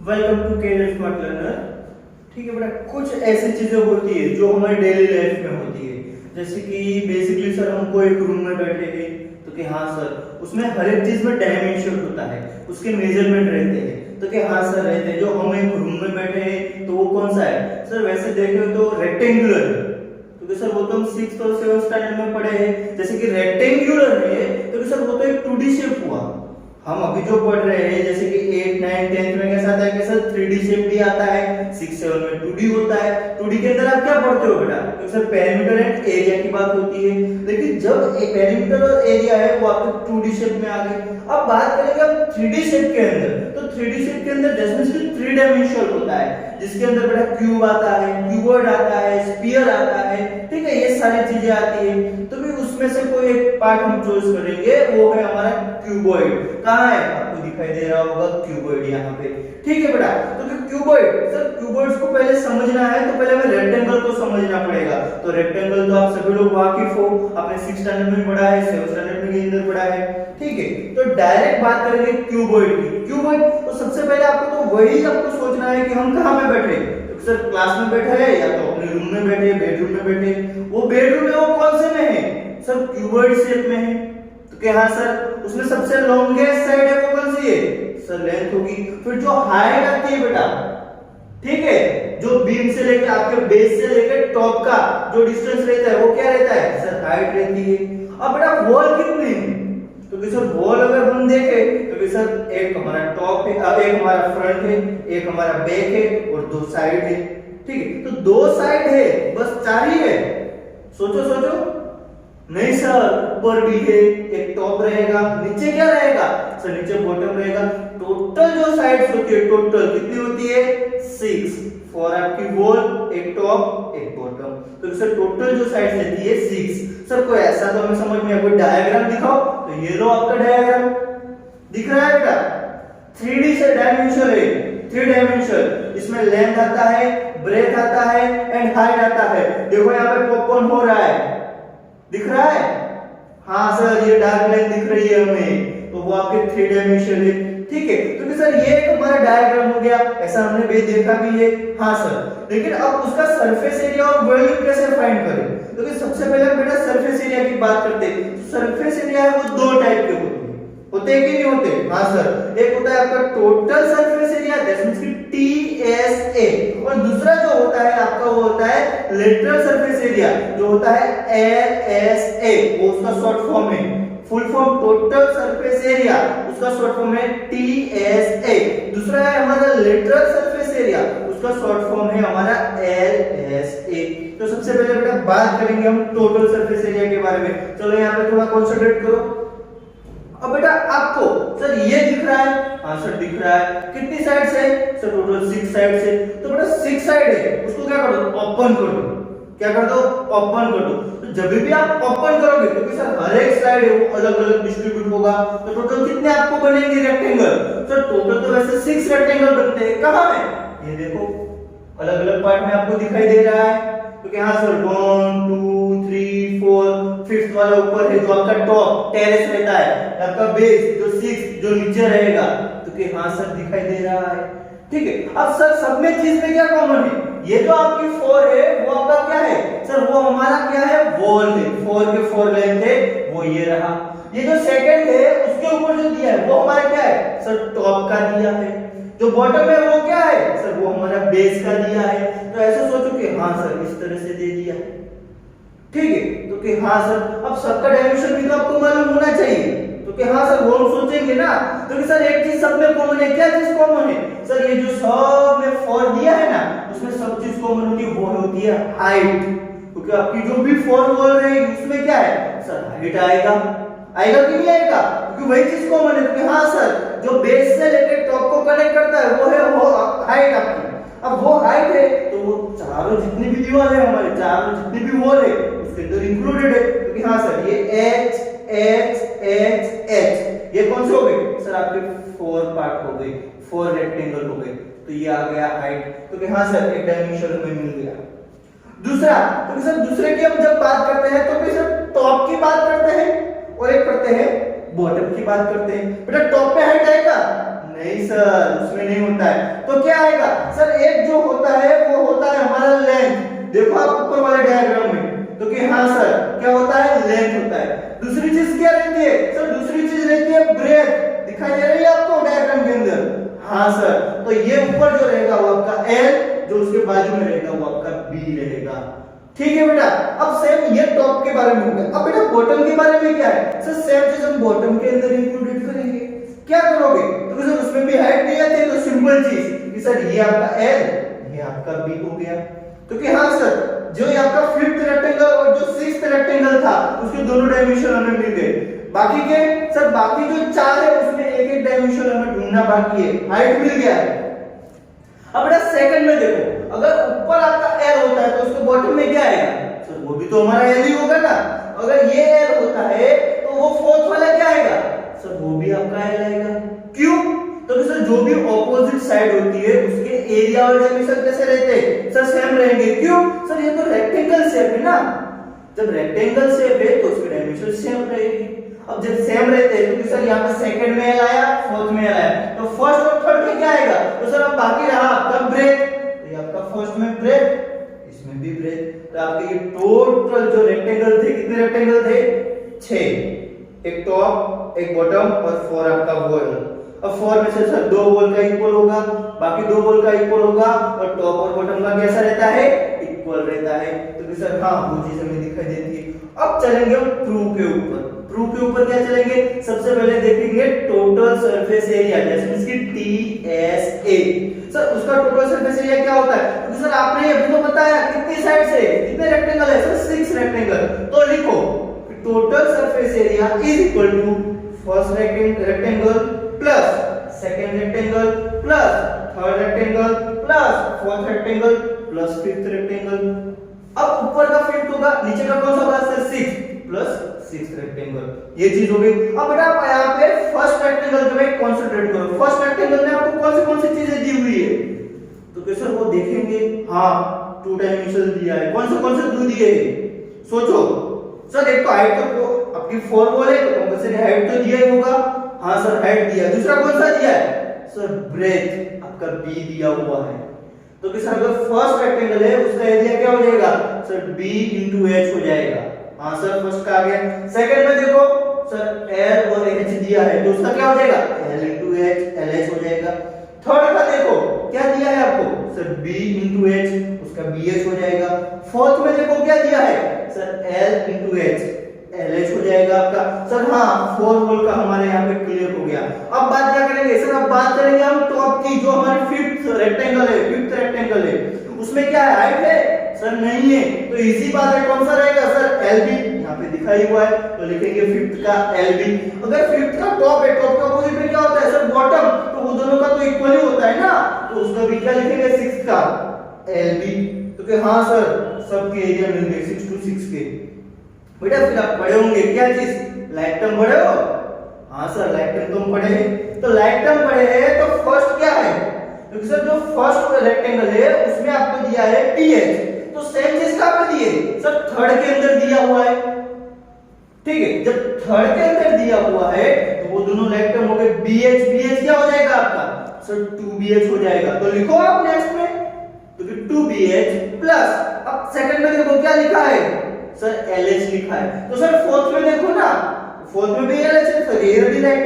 Welcome to care smart learner. ठीक है बेटा, कुछ ऐसी चीजें होती है जो हमारी डेली लाइफ में होती है, जैसे कि बेसिकली सर हमको एक रूम में बैठे हैं तो कि हाँ सर उसमें हर एक चीज में डायमेंशन होता है, उसके मेजरमेंट रहते हैं तो कि हाँ सर रहते हैं। जो हम एक रूम में बैठे हैं तो वो कौन सा है सर, वैसे देखे तो रेक्टेंगुलर, क्योंकि सर वो तो हम 6th और 7th स्टैंडर्ड में पढ़े हैं। जैसे कि रेक्टेंगुलर है तो सर वो तो एक 2D शेप हुआ। हम अभी जो पढ़ रहे हैं जैसे कि 8, 9, 10th में कैसा आता है कि सर 3D शेप भी आता है, 6, 7 में 2D होता है। 2D के अंदर आप क्या पढ़ते हो बेटा, तो सर पेरीमीटर एंड एरिया की बात होती है। लेकिन जब एक पेरीमीटर और एरिया है वो आपके 2D शेप में आ गए। अब बात करेंगे हम 3D शेप के अंदर, तो 3D शेप के अंदर जैसे 3 डायमेंशनल होता है, जिसके अंदर बेटा क्यूब आता है, क्यूबॉइड आता है, स्फीयर आता है, ठीक है, ये सारी चीजें आती है। तो भी उसमें से कोई एक पार्ट हम चॉइस करेंगे, वो है हमारा क्यूबॉइड। कहाँ है, आपको दिखाई दे रहा होगा क्यूबॉइड यहाँ पे। ठीक है बेटा, तो क्यूबॉइड सर क्यूबॉइड्स को पहले समझना है तो पहले हमें रेक्टेंगल को समझना पड़ेगा। तो रेक्टेंगल तो आप सभी लोग वाकिफ हो, आपने 6th स्टैंडर्ड में पढ़ा है, 7th स्टैंडर्ड में अंदर पढ़ा है। ठीक है, तो डायरेक्ट बात करेंगे क्यूबॉइड की। क्यूबॉइड तो सबसे पहले आपको तो वही आपको सोचना है कि हम कहाँ में बैठे, तो सर क्लास में बैठे हैं या तो अपने रूम में बैठे, बेडरूम में बैठे। वो बेडरूम है वो कौन से में है सर, क्यूबॉइड शेप में है। तो क्या हाँ सर उसमें सबसे लॉन्गेस्ट साइड है वो कौन सी है सर, लेंथ होगी। फिर जो हाइट आती है बेटा, ठीक है, जो बीम से लेकर आपके बेस से लेकर टॉप का जो डिस्टेंस रहता है वो क्या रहता है सर, हाइट रहती है। अब बेटा वॉल कितनी है, तो सर वॉल अगर हम देखें तो सर एक हमारा टॉप है, एक हमारा फ्रंट है, एक हमारा बैक है और 2 साइड है। ठीक है, तो 2 साइड है, बस 4 ही है। सोचो सोचो, नहीं सर ऊपर भी है, एक टॉप रहेगा, नीचे क्या रहेगा सर, नीचे बॉटम रहेगा। टोटल जो साइड्स होती है टोटल कितनी होती है 6 फॉर आपकी वॉल, एक टॉप एक बॉटम। तो सर टोटल जो साइड्स रहती है 6। सर कोई ऐसा तो हमें समझ में, कोई डायग्राम दिखाओ, तो ये लो आपका डायग्राम दिख रहा है बेटा। 3D से डायमेंशन है, 3 डायमेंशन, इसमें लेंथ आता है, ब्रेथ आता है एंड हाइट आता है। देखो यहाँ पे पॉपकॉर्न हो रहा है, दिख रहा है, हाँ सर ये डार्क लाइन दिख रही है हमें, तो वो आपके 3 डायमेंशन है। ठीक है, तो सर ये एक हमारा डायग्राम हो गया, ऐसा हमने भी देखा भी है, हाँ सर। लेकिन अब उसका सरफेस एरिया और वॉल्यूम कैसे फाइंड करें, तो सबसे पहले हम बेटा सरफेस एरिया की बात करते हैं। सरफेस एरिया है वो 2 टाइप के होते हैं कि नहीं होते, हाँ सर। एक होता है आपका total surface area, that means कि TSA, और दूसरा जो होता है आपका वो होता है लेटरल सरफेस एरिया, जो होता है LSA, वो उसका शॉर्ट फॉर्म है। Full form total surface area, उसका शॉर्ट फॉर्म है TSA। दूसरा है हमारा लेटरल सरफेस एरिया, उसका शॉर्ट फॉर्म है हमारा LSA। तो सबसे पहले बेटा बात करेंगे हम टोटल सरफेस एरिया के बारे में। चलो यहाँ पे थोड़ा कंसंट्रेट करो। अब बेटा आपको सर ये दिख रहा है, हाँ सर दिख रहा है, कितनी साइड्स है सर, टोटल 6 साइड्स है। तो बेटा 6 साइड है, उसको क्या कर दो, ओपन कर दो। क्या कर दो, ओपन कर दो। तो जब भी आप ओपन करोगे तो सर हर एक साइड है वो अलग अलग डिस्ट्रीब्यूट होगा। तो टोटल कितने आपको बनेंगे रेक्टेंगल, सर टोटल तो वैसे 6 रेक्टेंगल बनते हैं। कहां में, ये देखो अलग अलग पार्ट में आपको दिखाई दे रहा है। तो क्या हाँ सर 1 2 3 4, 5th वाला ऊपर है जो आपका टॉप टेरेस रहता है, आपका बेस जो 6 जो नीचे रहेगा, तो कि हाँ सर दिखाई दे रहा है। ठीक है, अब सर सब में चीज में क्या कॉमन है, ये जो आपकी 4 है वो आपका क्या है सर, वो हमारा क्या है, वॉल है। 4 के 4 लेंथ है वो ये रहा। ये जो सेकंड है उसके ऊपर जो दिया है वो हमारा क्या है सर, टॉप का दिया है। जो बॉटम है वो क्या है सर, वो हमारा बेस का दिया है। तो ऐसे सोचो कि हाँ सर इस तरह से दे दिया है। ठीक है, तो कि हाँ सर अब सबका डायमेंशन भी तो आपको मालूम होना चाहिए। तो कि हाँ सर वो हम सोचेंगे ना, तो कि सर एक चीज सब में कॉमन है। क्या चीज कॉमन है सर, ये जो सब में 4 दिया है ना उसमें सब चीज कॉमन होती है, वो होती है हाइट। क्योंकि आपकी जो भी 4 वॉल रहेगी उसमें क्या है सर, हाइट आएगा। आएगा कि नहीं आएगा, क्योंकि वही चीज कॉमन है। तो हाँ सर जो बेस से लेकर टॉप को कनेक्ट करता है वो है वो हाइट आपकी। अब वो हाइट है तो वो चारों जितनी भी दीवार है हमारे, चारों जितनी भी वॉल है उसके अंदर इंक्लूडेड है। क्योंकि हाँ सर ये H H H H ये कौन से हो गए सर, आपके 4 पार्ट हो गए, 4 रेक्टेंगल हो गए। तो ये आ गया हाइट। तो कि हाँ सर एक डायमेंशन हमें मिल गया। दूसरा, तो सर दूसरे की हम जब बात करते हैं तो फिर सर टॉप की बात करते हैं और एक करते हैं बॉटम की बात करते हैं। बेटा टॉप पे हाइट आएगा नहीं सर, उसमें नहीं होता है। तो क्या आएगा सर, एक जो होता है वो होता है हमारा लेंथ। देखो आप ऊपर वाले डायग्राम में, तो कि हाँ सर क्या होता है, लेंथ होता है। दूसरी चीज क्या रहती है सर, दूसरी चीज रहती है ब्रेथ। दिखाई दे रही है आपको डायग्राम के अंदर? हाँ सर, तो ये ऊपर जो रहेगा वो आपका एल, जो उसके बाजू में रहेगा वो आपका बी रहेगा। ठीक है बेटा। अब सेम ये टॉप के बारे में हो गया। अब बेटा बॉटम के बारे में क्या है सर, सेम चीज हम बॉटम के अंदर इंक्लूडेड करेंगे। क्या करोगे, तो सर उसमें भी हाइट दिया थे, तो सिंपल चीज कि सर ये आपका एल, ये आपका बी हो गया। तो कि हाँ सर, जो ये आपका फिफ्थ रेक्टेंगल और जो सिक्स्थ रेक्टेंगल था उसके दोनों डायमेंशन हमें मिल गए। बाकी के सर, बाकी जो चार है उसमें एक एक डायमेंशन हमें ढूंढना बाकी है। हाइट मिल गया है। अब बेटा सेकंड में देखो, अगर ऊपर आपका एल होता है तो उसके बॉटम में क्या आएगा सर, वो भी तो हमारा एल ही होगा ना। अगर ये एल होता है तो वो फोर्थ वाला क्या आएगा सर, वो भी आपका एल आएगा। क्यों, तो सर जो भी ऑपोजिट साइड होती है उसके एरिया और डायमेंशन कैसे रहते हैं सर, सेम रहेंगे। क्यों सर, ये तो रेक्टेंगल शेप है ना, जब रेक्टेंगल शेप है तो उसकी डायमेंशन सेम रहेगी। अब जब सेम रहते हैं तो सर यहाँ पे सेकंड में एल आया, फोर्थ में एल आया, तो फर्स्ट और थर्ड में क्या आएगा, तो सर अब बाकी रहा आपका ब्रेथ। तो ये आपका फर्स्ट में ब्रेथ, इसमें भी ब्रेथ। तो आपके ये टोटल जो रेक्टेंगल थे, कितने रेक्टेंगल थे, 6, एक टॉप एक बॉटम और 4 आपका वॉल। अब 4 में से सर 2 वॉल का इक्वल होगा, बाकी 2 वॉल का इक्वल होगा, और टॉप और बॉटम का कैसा रहता है, इक्वल रहता है। तो सर हाँ, वो चीज हमें दिखाई देती है। अब चलेंगे हम प्रूफ के ऊपर। प्रूफ के ऊपर क्या चलेंगे, सबसे पहले देखेंगे टोटल सरफेस एरिया, जैसे इसकी टीएसए। सर उसका टोटल सरफेस एरिया क्या होता है, तो सर आपने अभी तो बताया कितनी साइड से, कितने रेक्टेंगल है सर, 6 रेक्टेंगल। तो लिखो total surface area is equal to first rectangle plus second rectangle plus third rectangle plus fourth rectangle plus fifth rectangle. अब ऊपर का फिफ्थ होगा, नीचे का कौन सा होगा सर, 6 प्लस सिक्स्थ रेक्टेंगल। ये चीज हो गई। अब बेटा आप यहाँ पे फर्स्ट रेक्टेंगल पे कंसंट्रेट करो। फर्स्ट रेक्टेंगल में आपको कौन सी चीजें दी हुई है, तो सर वो देखेंगे। हाँ, 2 डायमेंशन दिया है। कौन से 2 दिए हैं, सोचो सर। एक तो हाइट, तो आपकी 4 वॉल है तो कंपल्सरी हाइट तो दिया ही होगा। हाँ सर, हाइट दिया। दूसरा कौन सा दिया है सर, ब्रेथ आपका बी दिया हुआ है। तो कि सर अगर फर्स्ट रेक्टेंगल है उसका एरिया क्या हो जाएगा सर, b into h हो जाएगा। हाँ सर, फर्स्ट का आ गया। सेकंड में देखो सर, l और h दिया है तो उसका क्या हो जाएगा, l into h, lh हो जाएगा। थर्ड का देखो क्या दिया है आपको सर, b into h, उसका bh हो जाएगा। फोर्थ में देखो क्या दिया है sir, l into h, lh हो जाएगा आपका। सर हाँ, 4 वॉल का हमारे यहाँ पे क्लियर हो गया। अब बात क्या करेंगे सर, अब बात करेंगे हम टॉप की, जो हमारी फिफ्थ रेक्टेंगल है, उसमें क्या है, हाइट है सर, नहीं है। तो इजी बात है, कौन सा रहेगा सर, एलबी। यहाँ पे दिखाई हुआ है तो लिखेंगे फिफ्थ का एलबी। अगर फिफ्थ का टॉप है, टॉप का अपोजिट में क्या होता है सर, बॉटम, तो वो दोनों का तो इक्वल ही होता है ना, तो उसका भी क्या लिखेंगे, 6 का एलबी। तो कि हाँ सर, सबके एरिया मिल गए 6 to 6 के। बेटा फिर आप पढ़े होंगे क्या चीज, लाइक टर्म पढ़े हो? हाँ सर, लाइक टर्म तुम पढ़े हैं। तो लाइक टर्म पढ़े हैं तो फर्स्ट क्या है, क्योंकि सर जो फर्स्ट रेक्टेंगल है उसमें आपको दिया है टीएच, तो सेम चीज का आपको दिए सर थर्ड के अंदर दिया हुआ है। ठीक है, जब थर्ड के अंदर दिया हुआ है तो वो दोनों लाइक टर्म हो गए। बीएच, बीएच क्या हो जाएगा आपका सर, 2बीएच हो जाएगा। तो लिखो आप नेक्स्ट में, तो फिर 2बीएच प्लस, अब सेकंड में देखो क्या लिखा है सर, एलएच लिखा है। तो सर फोर्थ में देखो ना, फोर्थ में भी एलएच है, सर ये भी लाइक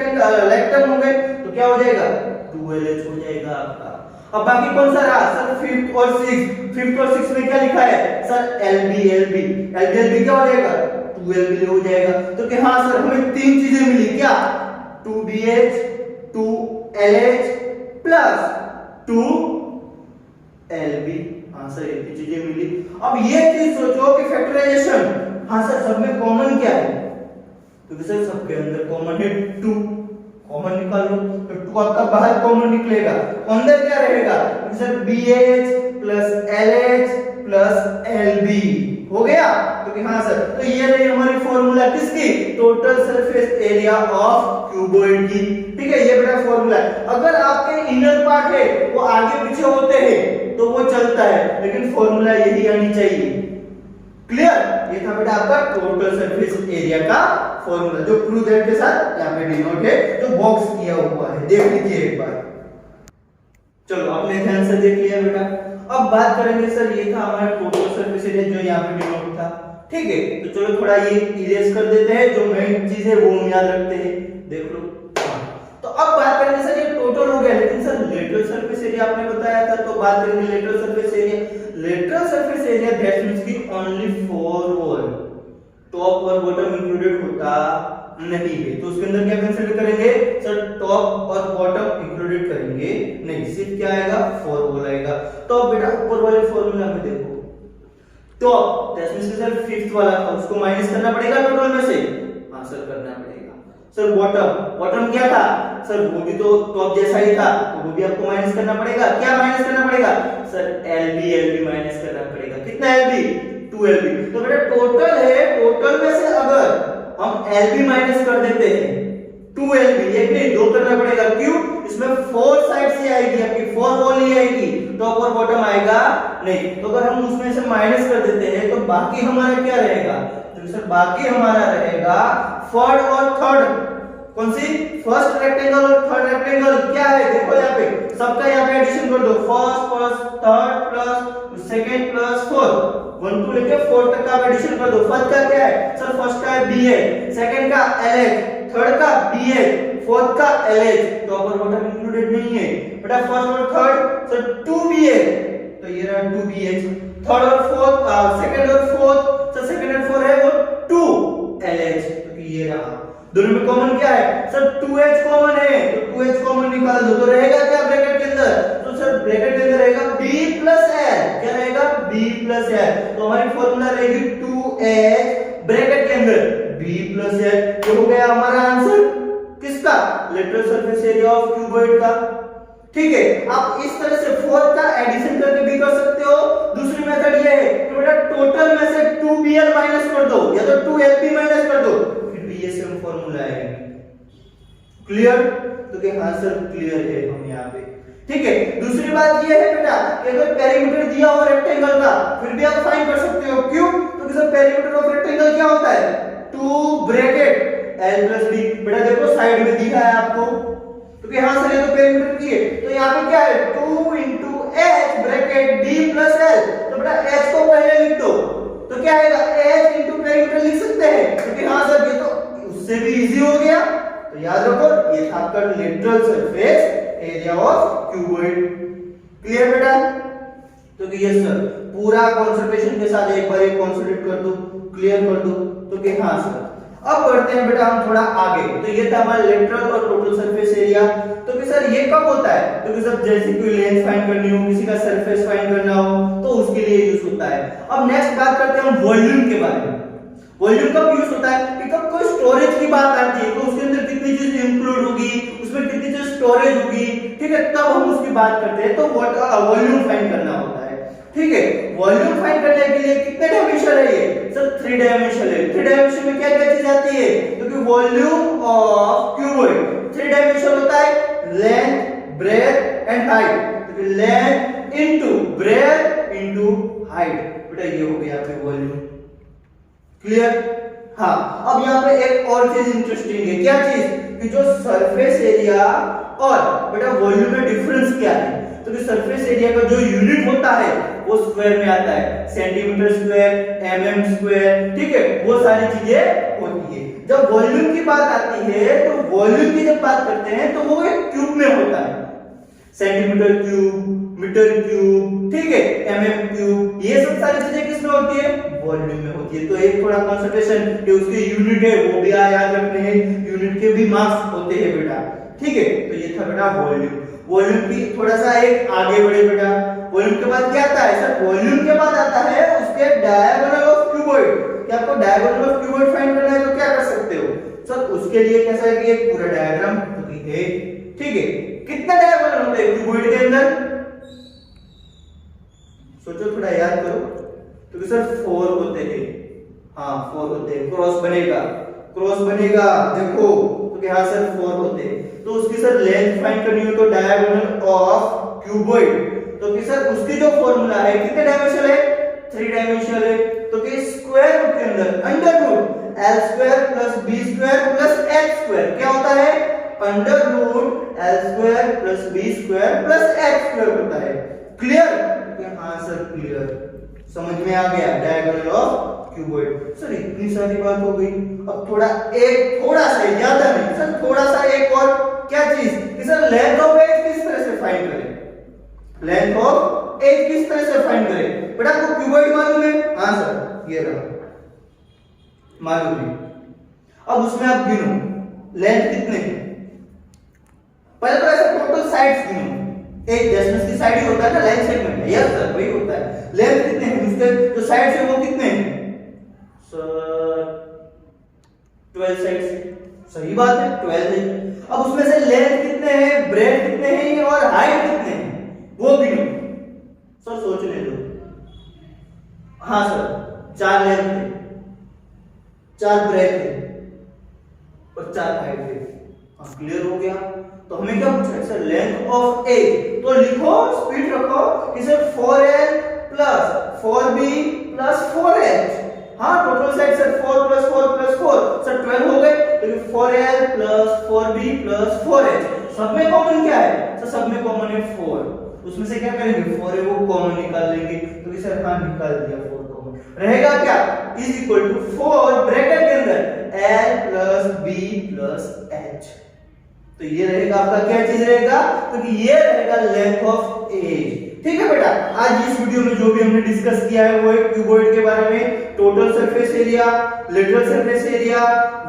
टर्म हो गए, तो क्या हो जाएगा 2एलएच हो जाएगा आपका। अब बाकी कौन सा रहा सर, फिफ्थ और सिक्स में क्या लिखा है सर, एलबी, एलबी क्या हो जाएगा 2एलबी हो जाएगा। तो कि हाँ सर, हमें 3 चीजें मिली, क्या 2बीएच, 2एलएच प्लस 2एलबी। हाँ सर, ये चीजें मिली। अब ये चीज सोचो कि फैक्टराइजेशन, हाँ सर सब में कॉमन क्या है, तो सर सबके अंदर कॉमन है 2, कॉमन निकाल लो तो 2 आपका बाहर कॉमन निकलेगा, अंदर क्या रहेगा sir, BH plus LH plus LB हो गया। तो कि हाँ सर, तो ये रही हमारी फॉर्मूला किसकी, total surface area of cuboid की। ठीक है, ये बेटा फॉर्मूला है। अगर आपके इनर पार्ट है वो आगे पीछे होते हैं तो वो चलता है, लेकिन फॉर्मूला यही आनी चाहिए। क्लियर, ये था बेटा आपका टोटल सरफेस एरिया का फॉर्मूला, जो प्रूफ दैट के साथ यहाँ पे डिनोट है, जो बॉक्स किया हुआ है, देख लीजिए एक बार। चलो आपने ध्यान से देख लिया बेटा। अब बात करेंगे सर, ये था हमारा टोटल सरफेस एरिया जो यहाँ पे डिनोट था, ठीक है। तो चलो थोड़ा ये इरेज कर देते हैं, जो मेन चीज है वो हम याद रखते हैं, देख लो। तो अब बात करेंगे सर, ये टोटल हो गया, लेकिन सर लेटरल सरफेस एरिया आपने बताया था, तो बात करेंगे lateral surface area. Lateral surface area that means कि ओनली 4 वॉल, टॉप और बॉटम इंक्लूडेड होता नहीं है, तो उसके अंदर क्या कंसीडर करेंगे सर, टॉप और बॉटम इंक्लूडेड करेंगे नहीं, सिर्फ क्या आएगा 4 वॉल आएगा। तो बेटा ऊपर वाले फॉर्मूला में देखो, top that means sir fifth वाला था, उसको माइनस करना पड़ेगा टोटल में से, हां सर करना पड़ेगा। सर बॉटम क्या था सर, वो भी तो टॉप जैसा ही था, तो वो भी आपको माइनस करना पड़ेगा। क्या माइनस करना पड़ेगा सर, एलबी माइनस करना पड़ेगा। कितना एलबी, 2 एलबी। तो बेटा टोटल है, टोटल में से अगर हम एलबी माइनस कर देते हैं 2 एलबी, एक नहीं 2 करना पड़ेगा, क्यों, इसमें 4 साइड से आएगी, आपकी 4 वॉल ही आएगी, टॉप और बॉटम आएगा नहीं। तो अगर हम उसमें से माइनस कर देते हैं तो बाकी हमारा क्या रहेगा, तो सर बाकी हमारा रहेगा फर्स्ट और थर्ड, कौन सी, फर्स्ट रेक्टेंगल और थर्ड रेक्टेंगल क्या है, देखो यहाँ पे सबका यहाँ पे एडिशन कर दो, first plus third plus second plus fourth, 1 2 लेके 4 तक का एडिशन कर दो। फर्स्ट का क्या है सर, फर्स्ट का है bh, सेकंड का lh, थर्ड का bh, फोर्थ का lh, तो अपर बॉटम इंक्लूडेड नहीं है बेटा। फर्स्ट और थर्ड सर 2bh, तो ये रहा 2bh, थर्ड और फोर्थ, सेकंड और फोर्थ सर, सेकंड और फोर्थ है वो 2lh, तो ये रहा। दोनों में कॉमन क्या है सर, 2h कॉमन है, तो 2h कॉमन निकाल दो, तो रहेगा क्या ब्रैकेट के अंदर, तो सर ब्रैकेट के अंदर रहेगा b प्लस l, क्या रहेगा b प्लस l, तो हमारी फॉर्मूला रहेगी 2h ब्रैकेट के अंदर b प्लस l। ये हो गया हमारा आंसर किसका, lateral surface area of cuboid का, ठीक है। आप इस तरह से फोर्थ का एडिशन करके भी कर सकते हो। दूसरी मेथड ये है कि बेटा टोटल में से 2bl माइनस कर दो, या तो 2lp माइनस कर दो, ये सेम फॉर्मूला है। क्लियर, तो कि हां सर क्लियर है हम यहाँ पे, ठीक है। दूसरी बात ये है बेटा कि अगर पेरीमीटर दिया हो रेक्टेंगल का, फिर भी आप फाइंड कर सकते हो, क्यों, तो सर पेरीमीटर ऑफ रेक्टेंगल क्या होता है, 2 ब्रैकेट l प्लस b, बेटा देखो साइड में दिखा है आपको, तो कि हां सर ये तो पेरीमीटर की है, तो यहाँ पे क्या है 2 into h bracket b plus l, तो बेटा h को पहले लिख दो, तो क्या आएगा h into पेरीमीटर लिख सकते हैं, क्योंकि हां सर ये तो उससे भी इजी हो गया। तो याद रखो ये था आपका lateral surface area of cuboid. Clear बेटा, तो कि यस सर पूरा कंसंट्रेशन के साथ एक बार एक कंसंट्रेट कर दो, क्लियर कर दो, तो कि हां सर। अब बढ़ते हैं बेटा हम थोड़ा आगे, तो ये था हमारा लेटरल और टोटल सरफेस एरिया। तो कि सर ये कब होता है, तो कि सर जैसे कोई लेंथ फाइंड करनी हो, किसी का सरफेस फाइंड करना हो, तो उसके लिए यूज होता है। अब नेक्स्ट बात करते हैं हम वॉल्यूम के बारे में। वॉल्यूम कब यूज होता है कि कब कोई स्टोरेज की बात आती है, तो उसके अंदर कितनी चीज इंक्लूड होगी, उसमें कितनी चीज स्टोरेज होगी, ठीक है, तब हम उसकी बात करते हैं, तो वॉल्यूम फाइंड करना होता है, ठीक है। वॉल्यूम फाइंड करने के लिए कितने डायमेंशन है ये सर, 3 डायमेंशन है। 3 डायमेंशन में क्या क्या चीज आती है, क्योंकि वॉल्यूम ऑफ क्यूबॉइड 3 डायमेंशन होता है, लेंथ ब्रेथ एंड हाइट, तो length into breadth into height, बेटा ये हो गया आपका वॉल्यूम। क्लियर, हाँ। अब यहाँ पे एक और चीज इंटरेस्टिंग है, क्या चीज, कि जो सरफेस एरिया और बेटा वॉल्यूम में डिफरेंस क्या है, तो कि सरफेस एरिया का जो यूनिट होता है वो स्क्वायर में आता है, सेंटीमीटर स्क्वायर, mm स्क्वायर, ठीक है, वो सारी चीजें होती है। जब वॉल्यूम की बात आती है, तो वॉल्यूम की जब बात करते हैं तो वो एक क्यूब में होता है, सेंटीमीटर क्यूब, मीटर क्यूब, ठीक है, mm क्यूब, ये सब सारी चीजें किसमें होती है, वॉल्यूम में होती है। तो एक थोड़ा कंसंट्रेशन कि उसके यूनिट है वो भी याद रखने हैं, यूनिट के भी मार्क्स होते हैं बेटा, ठीक है। तो ये था बेटा वॉल्यूम। वॉल्यूम की थोड़ा सा एक आगे बढ़े बेटा, वॉल्यूम के बाद क्या आता है सर, वॉल्यूम के बाद आता है उसके डायगोनल ऑफ क्यूबॉइड। क्या आपको डायगोनल ऑफ क्यूबॉइड फाइंड करना है तो क्या कर सकते हो सर, उसके लिए कैसा है कि एक पूरा डायग्राम है, ठीक है। कितने डायगोनल होते हैं क्यूबॉइड के अंदर, सोचो थोड़ा याद करो, तो सर 4 होते हैं, हाँ 4 होते हैं। क्रॉस बनेगा, क्रॉस बनेगा, देखो तो क्या सर 4 होते हैं। तो उसकी सर लेंथ फाइंड करनी हो तो डायगोनल ऑफ क्यूबॉइड, तो कि सर उसकी जो फॉर्मूला है कितने डायमेंशनल है, 3 डायमेंशनल है, तो कि स्क्वायर रूट के अंदर under root l² + b² + h² क्या होता है under root l square plus b square plus x square होता है। क्लियर? हाँ सर क्लियर, समझ में आ गया डायगोनल ऑफ क्यूबॉइड। सर इतनी सारी बात हो गई, अब थोड़ा सा ज्यादा नहीं सर, थोड़ा सा एक और क्या चीज कि सर लेंथ ऑफ एज किस तरह से फाइंड करें, लेंथ ऑफ एज किस तरह से फाइंड करें। बेटा आपको क्यूबॉइड मालूम है? हाँ सर ये रहा मालूम है। अब उसमें आप गिनो लेंथ कितने हैं, पहले तो ऐसे टोटल साइड्स गिनो, एक दशमलव की साइड ही होता है ना, लाइन सेगमेंट है, यस सर वही होता है। लेंथ कितने हैं उसके जो साइड है वो कितने हैं सर 12 साइड्स, सही बात है 12 है। अब उसमें से लेंथ कितने हैं, ब्रेथ कितने हैं और हाइट कितने हैं वो गिनो सर, सोचने दो। हाँ सर 4 लेंथ है, 4 ब्रेथ है और 4 हाइट है। हाँ क्लियर हो गया। तो हमें क्या पूछा है सर, लेंथ ऑफ ए, तो लिखो स्पीड रखो कि sir 4l plus 4b plus 4h। हाँ total side sir 4 plus 4 plus 4 sir 12 हो गए, तो 4l plus 4b plus 4h। सब में कॉमन क्या है सर, सब में कॉमन है 4, उसमें से क्या करेंगे 4 है वो कॉमन निकाल लेंगे, तो सर हाँ निकाल दिया 4 कॉमन, रहेगा क्या इज इक्वल टू 4 ब्रैकेट के अंदर l plus b plus h। तो ये रहेगा आपका क्या चीज रहेगा, क्योंकि ये रहेगा लेंथ ऑफ एज। ठीक है बेटा, आज इस वीडियो में जो भी हमने डिस्कस किया है वो एक क्यूबॉइड के बारे में, total surface area, lateral surface area,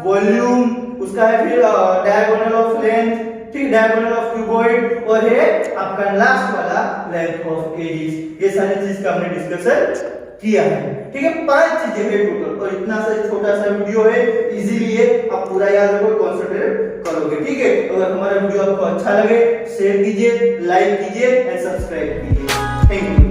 volume उसका है, फिर डायगोनल ऑफ लेंथ, ठीक डायगोनल ऑफ क्यूबॉइड, और है आपका लास्ट वाला लेंथ ऑफ एजेस। ये सारी चीज का हमने डिस्कशन किया है। ठीक है, 5 चीजें हैं टोटल, और इतना सा छोटा सा वीडियो है, इजीली है, आप पूरा याद रखो, कंसंट्रेट करोगे। ठीक है, अगर हमारा वीडियो आपको अच्छा लगे शेयर कीजिए, लाइक कीजिए एंड सब्सक्राइब कीजिए। Thank you.